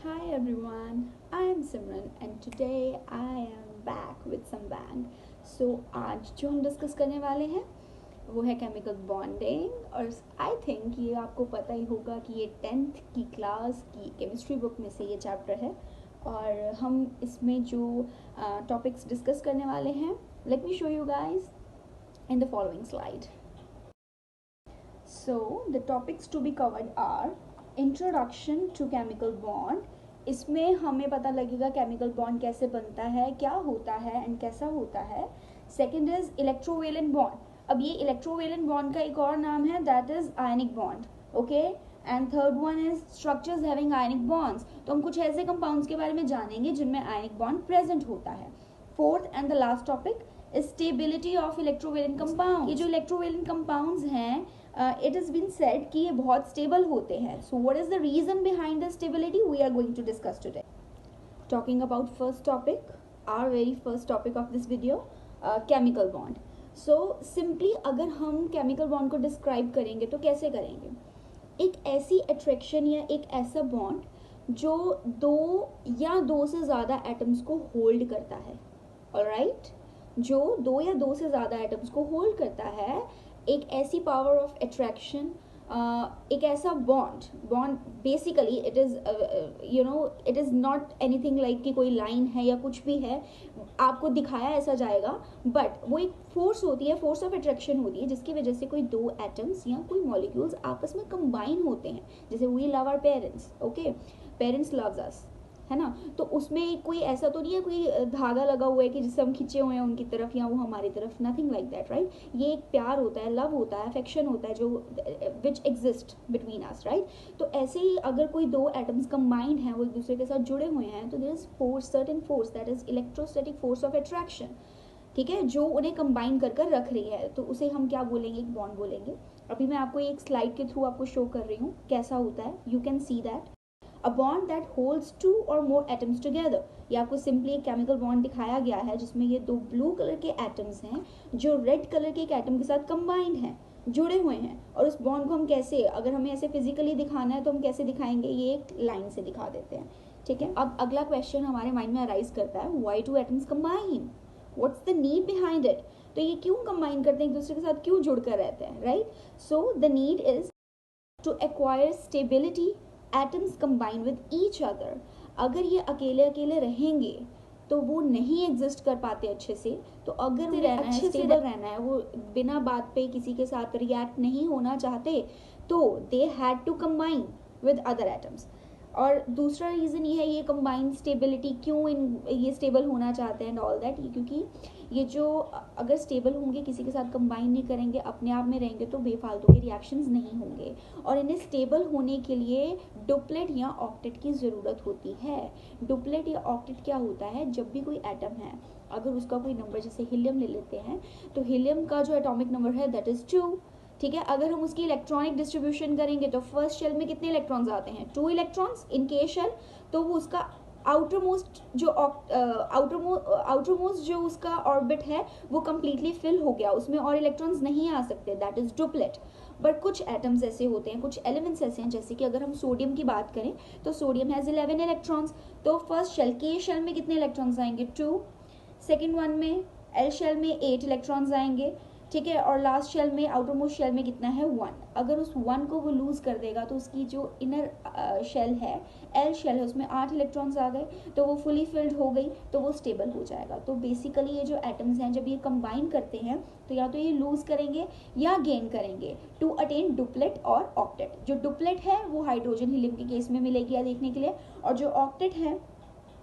Hi everyone, I am Simran and today I am back with some bang. So आज जो हम discuss करने वाले हैं वो है केमिकल बॉन्डिंग और आई थिंक ये आपको पता ही होगा कि ये 10th की क्लास की केमिस्ट्री बुक में से ये चैप्टर है और हम इसमें जो टॉपिक्स डिस्कस करने वाले हैं let me show you guys in the following slide. So the topics to be covered are introduction to chemical bond. इसमें हमें पता लगेगा केमिकल बॉन्ड कैसे बनता है, क्या होता है एंड कैसा होता है. Second is electrovalent bond. अब ये इलेक्ट्रोवेलेंट बॉन्ड का एक और नाम है that is ionic bond. Okay. And third one is structures having ionic bonds. तो हम कुछ ऐसे कंपाउंड्स के बारे में जानेंगे जिनमें आयनिक बॉन्ड प्रेजेंट होता है. Fourth and the last topic stability of electrovalent compound. ये जो इलेक्ट्रोवेलेंट कंपाउंड्स हैं it has been said कि ये बहुत stable होते हैं. So what is the reason behind the stability we are going to discuss today. Talking about first topic, our very first topic of this video, chemical bond. So simply अगर हम chemical bond को describe करेंगे तो कैसे करेंगे. एक ऐसी attraction या एक ऐसा bond जो दो या दो से ज़्यादा atoms को hold करता है. Alright? जो दो या दो से ज़्यादा atoms को hold करता है, एक ऐसी पावर ऑफ अट्रैक्शन, एक ऐसा bond basically it is it is not anything like कि कोई लाइन है या कुछ भी है आपको दिखाया ऐसा जाएगा, बट वो एक फोर्स होती है, फोर्स ऑफ अट्रैक्शन होती है जिसकी वजह से कोई दो एटम्स या कोई मॉलिक्यूल्स आपस में कंबाइन होते हैं. जैसे we love our parents. Okay, parents loves us, है ना. तो उसमें कोई ऐसा तो नहीं है कोई धागा लगा हुआ है कि जिससे हम खींचे हुए हैं उनकी तरफ या वो हमारी तरफ. Nothing like that, right. ये एक प्यार होता है, लव होता है, अफेक्शन होता है जो which exist between us, right. तो ऐसे ही अगर कोई दो एटम्स कंबाइंड हैं, वो एक दूसरे के साथ जुड़े हुए हैं, तो there is force, certain force that is electrostatic force of attraction. ठीक है, जो उन्हें कंबाइन कर रख रही है, तो उसे हम क्या बोलेंगे, एक बॉन्ड बोलेंगे. अभी मैं आपको एक स्लाइड के थ्रू आपको शो कर रही हूँ कैसा होता है. You can see that a bond that holds two or more atoms together. ये आपको सिंपली एक केमिकल बॉन्ड दिखाया गया है जिसमें ये दो ब्लू कलर के एटम्स हैं जो रेड कलर के एक एटम के साथ कंबाइंड हैं, जुड़े हुए हैं. और उस बॉन्ड को हम कैसे, अगर हमें ऐसे फिजिकली दिखाना है तो हम कैसे दिखाएंगे, ये एक लाइन से दिखा देते हैं. ठीक है. अब अगला क्वेश्चन हमारे माइंड में अराइज करता है, why two atoms combine, what's the need behind it. तो ये क्यों कंबाइन करते हैं, एक दूसरे के साथ क्यों जुड़कर रहते हैं, right. So the need is to acquire stability. Atoms combine with each other. अगर ये अकेले अकेले रहेंगे तो वो नहीं एग्जिस्ट कर पाते अच्छे से. तो अगर उन्हें रहना है, स्टेबल रहना है, वो बिना बात पे किसी के साथ रिएक्ट नहीं होना चाहते, तो they had to combine with other atoms. और दूसरा रीज़न ये है, ये कंबाइंड स्टेबिलिटी क्यों ये स्टेबल होना चाहते हैं एंड ऑल दैट, क्योंकि ये जो अगर स्टेबल होंगे, किसी के साथ कंबाइन नहीं करेंगे, अपने आप में रहेंगे, तो बेफालतू के रिएक्शंस नहीं होंगे. और इन्हें स्टेबल होने के लिए डुप्लेट या ऑक्टेट की ज़रूरत होती है. डुप्लेट या ऑक्टेट क्या होता है, जब भी कोई एटम है, अगर उसका कोई नंबर, जैसे हीलियम ले लेते हैं, तो हीलियम का जो एटॉमिक नंबर है दैट इज़ 2. ठीक है. अगर हम उसकी इलेक्ट्रॉनिक डिस्ट्रीब्यूशन करेंगे तो फर्स्ट शेल में कितने इलेक्ट्रॉन्स आते हैं, 2 इलेक्ट्रॉन्स इन के शेल. तो वो उसका आउटरमोस्ट जो उसका ऑर्बिट है वो कंप्लीटली फिल हो गया, उसमें और इलेक्ट्रॉन्स नहीं आ सकते, दैट इज डुप्लेट. बट कुछ एटम्स ऐसे होते हैं, कुछ एलिमेंट्स ऐसे हैं, जैसे कि अगर हम सोडियम की बात करें तो सोडियम हैज़ 11 इलेक्ट्रॉन्स. तो फर्स्ट शेल के शेल में कितने इलेक्ट्रॉन्स आएंगे, 2. सेकेंड वन में एल शेल में 8 इलेक्ट्रॉन्स आएंगे. ठीक है. और लास्ट शेल में, आउटर मोस्ट शेल में कितना है, 1. अगर उस 1 को वो लूज कर देगा तो उसकी जो इनर शेल है, एल शेल है, उसमें 8 इलेक्ट्रॉन्स आ गए, तो वो फुली फिल्ड हो गई, तो वो स्टेबल हो जाएगा. तो बेसिकली ये जो एटम्स हैं जब ये कंबाइन करते हैं तो या तो ये लूज करेंगे या गेन करेंगे टू अटेन डुप्लेट और ऑक्टेट. जो डुप्लेट है वो हाइड्रोजन हीलियम के केस में मिलेगी या देखने के लिए, और जो ऑक्टेट है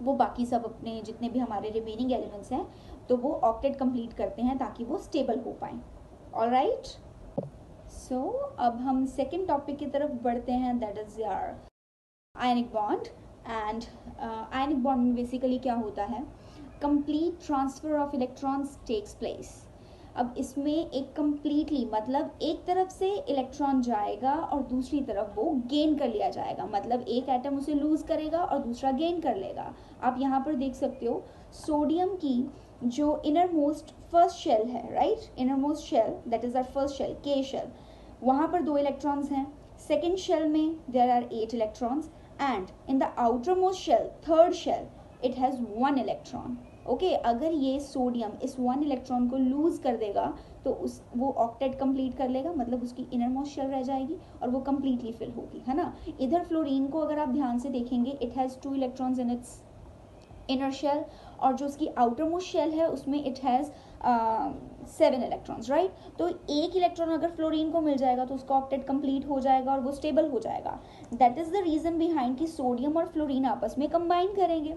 वो बाकी सब अपने जितने भी हमारे रिमेनिंग एलिमेंट्स हैं तो वो ऑक्टेट कंप्लीट करते हैं ताकि वो स्टेबल हो पाए. ऑलराइट. सो अब हम सेकेंड टॉपिक की तरफ बढ़ते हैं, दैट इज यार ionic bond. And ionic bond में बेसिकली क्या होता है, complete transfer of electrons takes place. अब इसमें एक कंप्लीटली मतलब एक तरफ से इलेक्ट्रॉन जाएगा और दूसरी तरफ वो गेन कर लिया जाएगा, मतलब एक एटम उसे लूज करेगा और दूसरा गेन कर लेगा. आप यहाँ पर देख सकते हो सोडियम की जो इनर मोस्ट फर्स्ट शेल है, right, inner most shell that is our first shell, K shell, वहाँ पर 2 इलेक्ट्रॉन्स हैं. सेकेंड शेल में there are 8 electrons. and in the outermost shell, third shell, it has 1 electron. Okay अगर ये sodium इस 1 electron को loose कर देगा तो उस वो ऑक्टेट कंप्लीट कर लेगा, मतलब उसकी इनर मोस्ट शेल रह जाएगी और वो कंप्लीटली फिल होगी, है ना. इधर फ्लोरीन को अगर आप ध्यान से देखेंगे, it has 2 electrons in its inner shell, और जो उसकी आउटर मोस्ट शेल है उसमें इट हैज़ 7 इलेक्ट्रॉन्स, राइट. तो एक इलेक्ट्रॉन अगर फ्लोरीन को मिल जाएगा तो उसका ऑक्टेट कंप्लीट हो जाएगा और वो स्टेबल हो जाएगा. That is the reason behind कि सोडियम और फ्लोरीन आपस में कंबाइन करेंगे,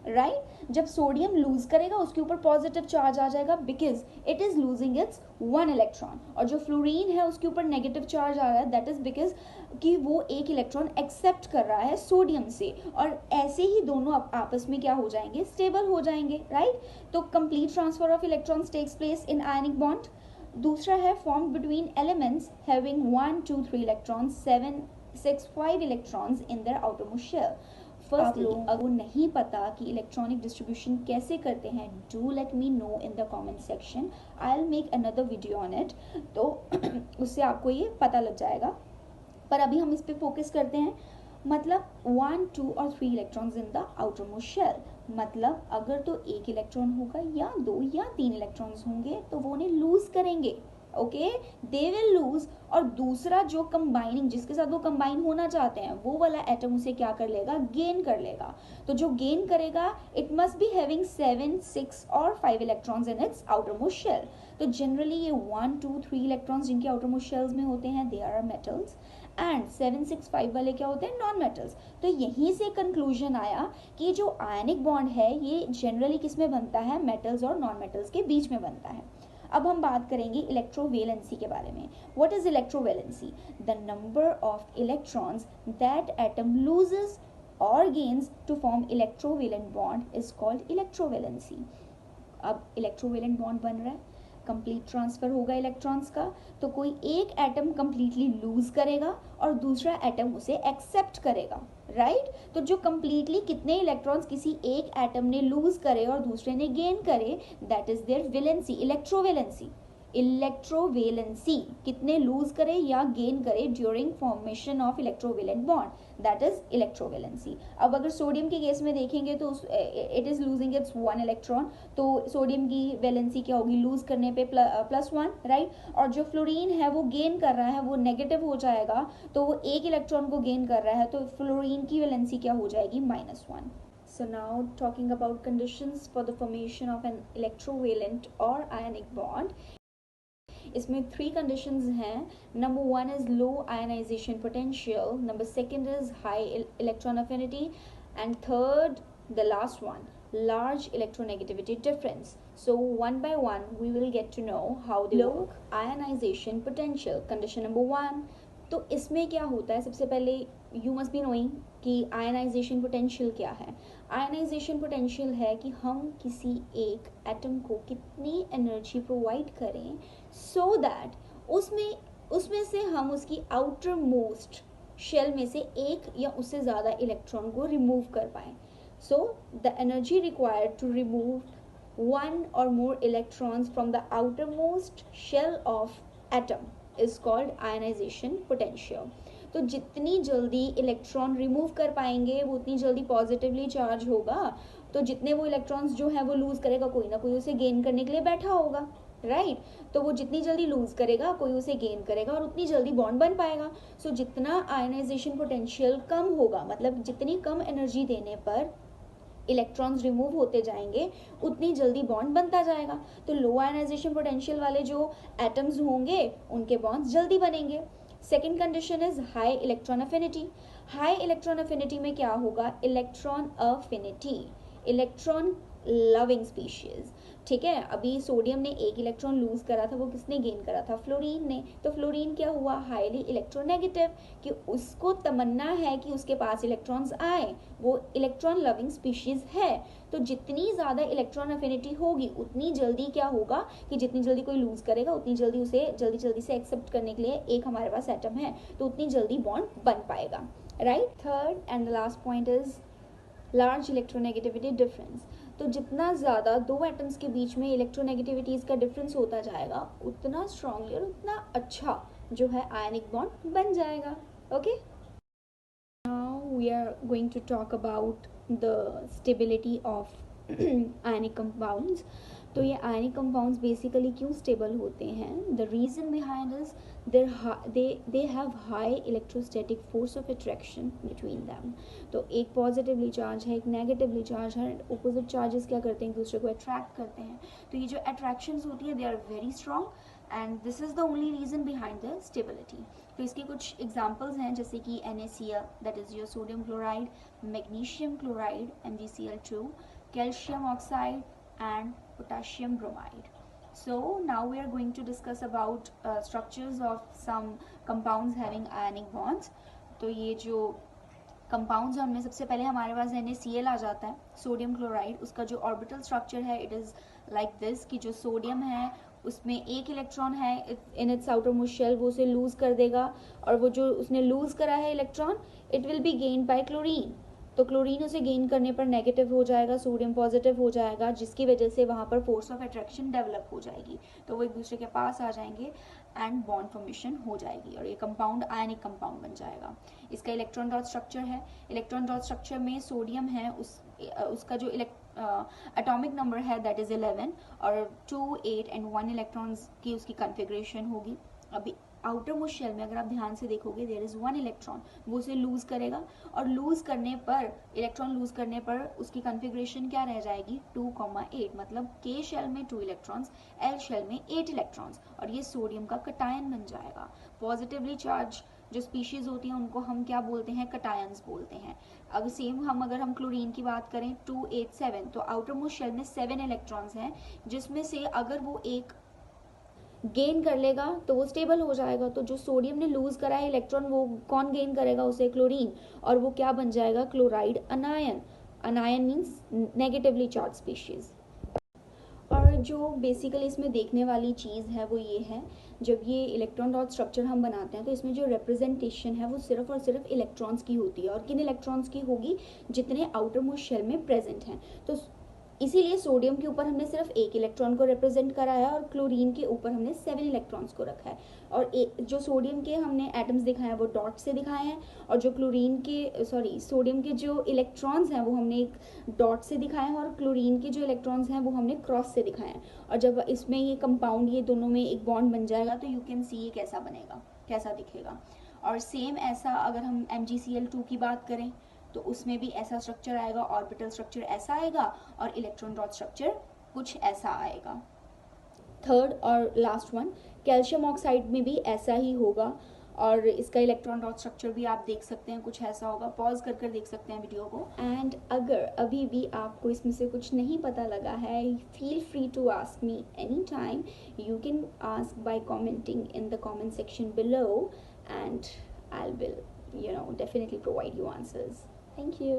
राइट. जब सोडियम लूज करेगा उसके ऊपर पॉजिटिव चार्ज आ जाएगा because it is losing its 1 electron, और जो फ्लोरीन है उसके ऊपर नेगेटिव चार्ज आ रहा है, दैट इज बिकॉज कि वो एक इलेक्ट्रॉन एक्सेप्ट कर रहा है सोडियम से, और ऐसे ही दोनों आपस में क्या हो जाएंगे, स्टेबल हो जाएंगे, राइट. तो complete transfer of electrons takes place in ionic bond. दूसरा है form between elements having 1 2 3 electrons, 7 6 5 electrons in their outermost shell. First लोगों को नहीं पता कि इलेक्ट्रॉनिक डिस्ट्रीब्यूशन कैसे करते हैं, do let me know in the comment section, I will make another video on it. तो उससे आपको ये पता लग जाएगा, पर अभी हम इस पे फोकस करते हैं. मतलब 1 2 और 3 electrons in the outer most shell, मतलब अगर तो एक इलेक्ट्रॉन होगा या 2 या 3 इलेक्ट्रॉन्स होंगे तो वो उन्हें लूज करेंगे, ओके, दे विल लूज. और दूसरा जो कंबाइनिंग जिसके साथ वो कंबाइन होना चाहते हैं वो वाला एटम उसे क्या कर लेगा, गेन कर लेगा. तो जो गेन करेगा इट मस्ट बी हैविंग 7 6 और 5 electrons in its outer most shell. तो जनरली ये 1 2 3 इलेक्ट्रॉन्स जिनके आउटर मोस्ट शेल्स में होते हैं, दे आर मेटल्स, एंड 7 6 5 वाले क्या होते हैं, नॉन मेटल्स. तो यहीं से कंक्लूजन आया कि जो आयनिक बॉन्ड है ये जनरली किस में बनता है, मेटल्स और नॉन मेटल्स के बीच में बनता है. अब हम बात करेंगे इलेक्ट्रोवेलेंसी के बारे में. What is electrovalency? The number of electrons that atom loses और gains to form electrovalent bond is called electrovalency. अब इलेक्ट्रोवेलेंट बॉन्ड बन रहा है, कंप्लीट ट्रांसफर होगा इलेक्ट्रॉन्स का, तो कोई एक एटम कंप्लीटली लूज करेगा और दूसरा एटम उसे एक्सेप्ट करेगा, राइट. तो जो कंप्लीटली कितने इलेक्ट्रॉन्स किसी एक एटम ने लूज करे और दूसरे ने गेन करे, that is their valency, electrovalency. Electrovalency कितने लूज करे या गेन करे during formation of electrovalent bond, that is electrovalency. अब अगर सोडियम के केस में देखेंगे तो it is losing its 1 electron, तो सोडियम की वैलेंसी क्या होगी, लूज करने पे +1, राइट. और जो फ्लोरीन है वो गेन कर रहा है, वो नेगेटिव हो जाएगा, तो वो एक इलेक्ट्रॉन को गेन कर रहा है, तो फ्लोरीन की वैलेंसी क्या हो जाएगी, -1. So now talking about conditions for the formation of an electrovalent or ionic bond. इसमें 3 कंडीशंस हैं. Number 1 is low ionization potential, number 2 is high electron affinity, and third the last one, large electronegativity difference. So one by one we will get to know how they work. Ionization potential, condition number 1. तो इसमें क्या होता है, सबसे पहले you must be knowing कि ionization potential क्या है. आयनाइजेशन पोटेंशियल है कि हम किसी एक एटम को कितनी एनर्जी प्रोवाइड करें सो दैट उसमें से हम उसकी आउटर मोस्ट शेल में से एक या उससे ज़्यादा इलेक्ट्रॉन को रिमूव कर पाएँ. So the energy required to remove one or more electrons from the outermost shell of atom is called ionization potential. तो जितनी जल्दी इलेक्ट्रॉन रिमूव कर पाएंगे वो उतनी जल्दी पॉजिटिवली चार्ज होगा, तो जितने वो इलेक्ट्रॉन्स जो है वो लूज करेगा, कोई ना कोई उसे गेन करने के लिए बैठा होगा, राइट. तो वो जितनी जल्दी लूज करेगा कोई उसे गेन करेगा और उतनी जल्दी बॉन्ड बन पाएगा. सो जितना आयनाइजेशन पोटेंशियल कम होगा, मतलब जितनी कम एनर्जी देने पर इलेक्ट्रॉन्स रिमूव होते जाएंगे उतनी जल्दी बॉन्ड बनता जाएगा. तो लो आयनाइजेशन पोटेंशियल वाले जो एटम्स होंगे उनके बॉन्ड्स जल्दी बनेंगे. Second condition is high electron affinity. High electron affinity में क्या होगा, electron affinity, electron loving species, ठीक है. अभी सोडियम ने एक इलेक्ट्रॉन लूज करा था, वो किसने गेन करा था, फ्लोरीन ने. तो फ्लोरीन क्या हुआ, हाईली इलेक्ट्रोनेगेटिव, कि उसको तमन्ना है कि उसके पास इलेक्ट्रॉन्स आए, वो इलेक्ट्रॉन लविंग स्पीशीज है. तो जितनी ज़्यादा इलेक्ट्रॉन अफिनिटी होगी उतनी जल्दी क्या होगा कि जितनी जल्दी कोई लूज करेगा उतनी जल्दी उसे जल्दी से एक्सेप्ट करने के लिए एक हमारे पास एटम है, तो उतनी जल्दी बॉन्ड बन पाएगा, right. Third and the last point is large electronegativity difference. तो जितना ज़्यादा दो एटम्स के बीच में इलेक्ट्रोनेगेटिविटीज़ का डिफरेंस होता जाएगा उतना स्ट्रांगली और उतना अच्छा जो है आयनिक बॉन्ड बन जाएगा. Okay, now we are going to talk about the stability of ionic compounds. तो ये ionic compounds basically क्यों stable होते हैं? The reason behind is they have high electrostatic force of attraction between them. तो एक positively charge है, एक negatively charge है, opposite charges क्या करते हैं, एक दूसरे को attract करते हैं. तो ये जो attractions होती है, they are very strong and this is the only reason behind their stability. तो इसके कुछ एग्जाम्पल्स हैं, जैसे कि NaCl, that is your sodium chloride, magnesium chloride MgCl2, calcium oxide and potassium bromide. So now we are going to discuss about structures of some compounds having ionic bonds. तो ये जो compounds हैं उनमें सबसे पहले हमारे पास NaCl आ जाता है, सोडियम क्लोराइड. उसका जो ऑर्बिटल स्ट्रक्चर है इट इज़ लाइक दिस, कि जो सोडियम है उसमें एक इलेक्ट्रॉन है in its outer most shell, वो उसे लूज़ कर देगा, और वो जो उसने लूज़ करा है electron it will be gain by chlorine. तो क्लोरीन उसे गेन करने पर नेगेटिव हो जाएगा, सोडियम पॉजिटिव हो जाएगा, जिसकी वजह से वहाँ पर फोर्स ऑफ अट्रैक्शन डेवलप हो जाएगी. तो वो एक दूसरे के पास आ जाएंगे एंड बॉन्ड फॉर्मेशन हो जाएगी और ये कंपाउंड आयनिक कंपाउंड बन जाएगा. इसका इलेक्ट्रॉन डॉट स्ट्रक्चर है. इलेक्ट्रॉन डॉट स्ट्रक्चर में सोडियम है, उसका जो एटॉमिक नंबर है दैट इज़ 11 और 2, 8 एंड 1 इलेक्ट्रॉन्स की उसकी कन्फिग्रेशन होगी. अभी आउटर मोस्ट शेल में अगर आप ध्यान से देखोगे देयर इज़ 1 इलेक्ट्रॉन, वो उसे लूज़ करेगा और लूज़ करने पर, इलेक्ट्रॉन लूज़ करने पर उसकी कन्फिग्रेशन क्या रह जाएगी 2,8, मतलब के शेल में 2 इलेक्ट्रॉन्स, एल शेल में 8 इलेक्ट्रॉन्स, और ये सोडियम का कटायन बन जाएगा. पॉजिटिवली चार्ज जो स्पीशीज़ होती हैं उनको हम क्या बोलते हैं, कटायंस बोलते हैं. अगर सेम अगर हम क्लोरीन की बात करें 2, 8, 7, तो आउटर मोस्ट शेल में 7 इलेक्ट्रॉन्स हैं, जिसमें से अगर वो एक गेन कर लेगा तो वो स्टेबल हो जाएगा. तो जो सोडियम ने लूज करा है इलेक्ट्रॉन वो कौन गेन करेगा, उसे क्लोरीन, और वो क्या बन जाएगा, chloride अनायन. अनायन means negatively charge species. और जो बेसिकली इसमें देखने वाली चीज़ है वो ये है, जब ये इलेक्ट्रॉन डॉट स्ट्रक्चर हम बनाते हैं तो इसमें जो रिप्रेजेंटेशन है वो सिर्फ और सिर्फ इलेक्ट्रॉन्स की होती है. और किन इलेक्ट्रॉन्स की होगी, जितने आउटर मोस्ट शेल में प्रेजेंट हैं. तो इसीलिए सोडियम के ऊपर हमने सिर्फ एक इलेक्ट्रॉन को रिप्रेजेंट करा है और क्लोरीन के ऊपर हमने 7 इलेक्ट्रॉन्स को रखा है. और जो सोडियम के हमने एटम्स दिखाए हैं वो डॉट से दिखाए हैं, और जो सोडियम के जो इलेक्ट्रॉन्स हैं वो हमने एक डॉट से दिखाए हैं, और क्लोरीन के जो इलेक्ट्रॉन्स हैं वो हमने क्रॉस से दिखाए हैं. और जब इसमें ये कंपाउंड ये दोनों में एक बॉन्ड बन जाएगा तो यू कैन सी ये कैसा बनेगा, कैसा दिखेगा. और सेम ऐसा अगर हम MgCl2 की बात करें तो उसमें भी ऐसा स्ट्रक्चर आएगा, ऑर्बिटल स्ट्रक्चर ऐसा आएगा और इलेक्ट्रॉन डॉट स्ट्रक्चर कुछ ऐसा आएगा. थर्ड और लास्ट वन, कैल्शियम ऑक्साइड में भी ऐसा ही होगा, और इसका इलेक्ट्रॉन डॉट स्ट्रक्चर भी आप देख सकते हैं कुछ ऐसा होगा. पॉज कर देख सकते हैं वीडियो को. एंड अगर अभी भी आपको इसमें से कुछ नहीं पता लगा है, feel free to ask me any time. You can ask by commenting in the comment section below, and I will definitely provide you answers. Thank you.